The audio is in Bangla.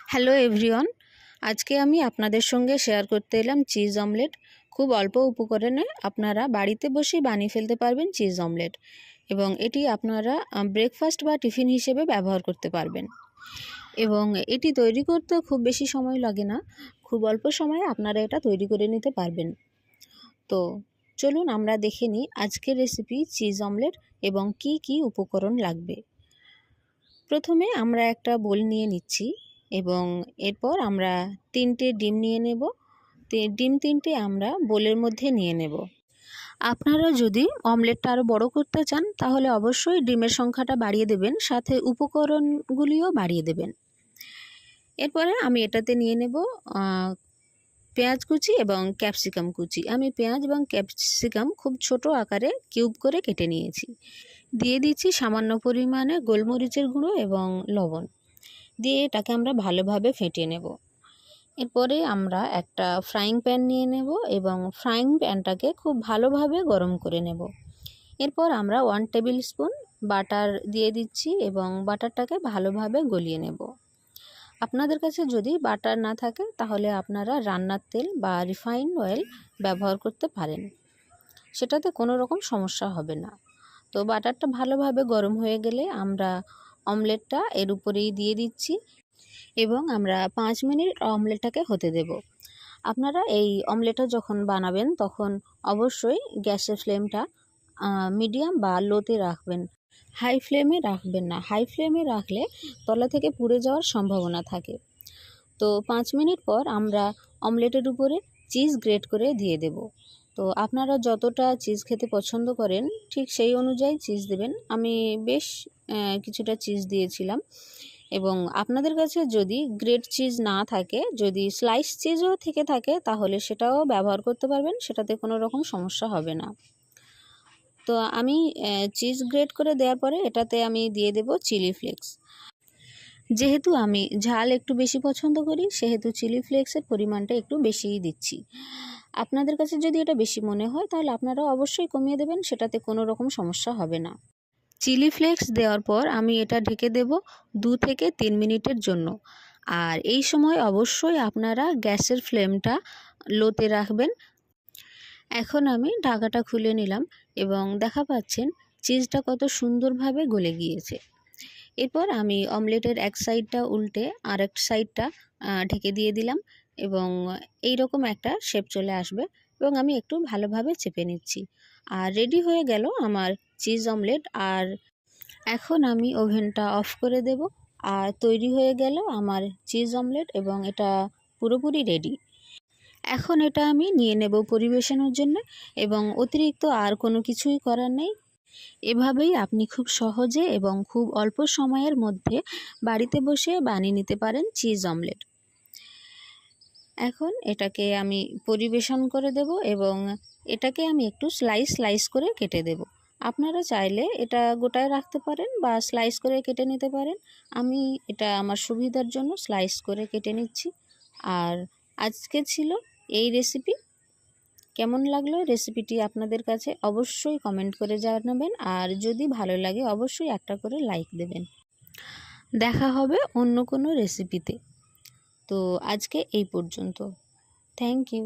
হ্যালো এভরিওয়ান, আজকে আমি আপনাদের সঙ্গে শেয়ার করতে এলাম চিজ অমলেট। খুব অল্প উপকরণে আপনারা বাড়িতে বসেই বানিয়ে ফেলতে পারবেন চিজ অমলেট, এবং এটি আপনারা ব্রেকফাস্ট বা টিফিন হিসেবে ব্যবহার করতে পারবেন। এবং এটি তৈরি করতে খুব বেশি সময় লাগে না, খুব অল্প সময়ে আপনারা এটা তৈরি করে নিতে পারবেন। তো চলুন আমরা দেখে নিই আজকের রেসিপি চিজ অমলেট এবং কি কি উপকরণ লাগবে। প্রথমে আমরা একটা বোল নিয়ে নিচ্ছি এবং এরপর আমরা 3টে ডিম নিয়ে নেব। ডিম 3টে আমরা বোলের মধ্যে নিয়ে নেব। আপনারা যদি অমলেটটা আরও বড় করতে চান তাহলে অবশ্যই ডিমের সংখ্যাটা বাড়িয়ে দেবেন, সাথে উপকরণগুলিও বাড়িয়ে দেবেন। এরপরে আমি এটাতে নিয়ে নেব পেঁয়াজ কুচি এবং ক্যাপসিকাম কুচি। আমি পেঁয়াজ এবং ক্যাপসিকাম খুব ছোট আকারে কিউব করে কেটে নিয়েছি। দিয়ে দিচ্ছি সামান্য পরিমাণে গোলমরিচের গুঁড়ো এবং লবণ, দিয়ে এটাকে আমরা ভালোভাবে ফেটিয়ে নেব। এরপরে আমরা একটা ফ্রাইং প্যান নিয়ে নেব এবং ফ্রাইং প্যানটাকে খুব ভালোভাবে গরম করে নেব। এরপর আমরা 1 টেবিল স্পুন বাটার দিয়ে দিচ্ছি এবং বাটারটাকে ভালোভাবে গলিয়ে নেব। আপনাদের কাছে যদি বাটার না থাকে তাহলে আপনারা রান্নার তেল বা রিফাইন্ড অয়েল ব্যবহার করতে পারেন, সেটাতে কোনো রকম সমস্যা হবে না। তো বাটারটা ভালোভাবে গরম হয়ে গেলে আমরা অমলেটটা এর উপরেই দিয়ে দিচ্ছি এবং আমরা 5 মিনিট অমলেটটাকে হতে দেব। আপনারা এই অমলেটটা যখন বানাবেন তখন অবশ্যই গ্যাসের ফ্লেমটা মিডিয়াম বা লোতে রাখবেন, হাই ফ্লেমে রাখবেন না। হাই ফ্লেমে রাখলে তলা থেকে পুড়ে যাওয়ার সম্ভাবনা থাকে। তো 5 মিনিট পর আমরা অমলেটের উপরে চিজ গ্রেট করে দিয়ে দেব। তো আপনারা যতটা চিজ খেতে পছন্দ করেন ঠিক সেই অনুযায়ী চিজ দেবেন। আমি বেশ কিছুটা চিজ দিয়েছিলাম, এবং আপনাদের কাছে যদি গ্রেট চিজ না থাকে, যদি স্লাইস চিজও থেকে থাকে তাহলে সেটাও ব্যবহার করতে পারবেন, সেটাতে কোনো রকম সমস্যা হবে না। তো আমি চিজ গ্রেট করে দেওয়ার পরে এটাতে আমি দিয়ে দেব চিলি ফ্লেক্স। যেহেতু আমি ঝাল একটু বেশি পছন্দ করি সেহেতু চিলি ফ্লেক্সের পরিমাণটা একটু বেশিই দিচ্ছি। আপনাদের কাছে যদি এটা বেশি মনে হয় তাহলে আপনারা অবশ্যই কমিয়ে দেবেন, সেটাতে কোনো রকম সমস্যা হবে না। চিলি ফ্লেক্স দেওয়ার পর আমি এটা ঢেকে দেব 2 থেকে 3 মিনিটের জন্য। আর এই সময় অবশ্যই আপনারা গ্যাসের ফ্লেমটা লোতে রাখবেন। এখন আমি ঢাকাটা খুলে নিলাম এবং দেখা পাচ্ছেন চিজটা কত সুন্দরভাবে গলে গিয়েছে। এরপর আমি অমলেটের এক সাইডটা উল্টে আর এক সাইডটা ঢেকে দিয়ে দিলাম এবং এই রকম একটা শেপ চলে আসবে, এবং আমি একটু ভালোভাবে চেপে নিচ্ছি। আর রেডি হয়ে গেল আমার চিজ অমলেট। আর এখন আমি ওভেনটা অফ করে দেব। আর তৈরি হয়ে গেল আমার চিজ অমলেট এবং এটা পুরোপুরি রেডি। এখন এটা আমি নিয়ে নেব পরিবেশনের জন্য, এবং অতিরিক্ত আর কোনো কিছুই করার নেই। এভাবেই আপনি খুব সহজে এবং খুব অল্প সময়ের মধ্যে বাড়িতে বসে বানিয়ে নিতে পারেন চিজ অমলেট। এখন এটাকে আমি পরিবেশন করে দেব এবং এটাকে আমি একটু স্লাইস করে কেটে দেব। আপনারা চাইলে এটা গোটায় রাখতে পারেন বা স্লাইস করে কেটে নিতে পারেন। আমি এটা আমার সুবিধার জন্য স্লাইস করে কেটে নিচ্ছি। আর আজকে ছিল এই রেসিপি। কেমন লাগলো রেসিপিটি আপনাদের কাছে অবশ্যই কমেন্ট করে জানাবেন, আর যদি ভালো লাগে অবশ্যই একটা করে লাইক দেবেন। দেখা হবে অন্য কোনো রেসিপিতে। তো আজকে এই পর্যন্ত। Thank you.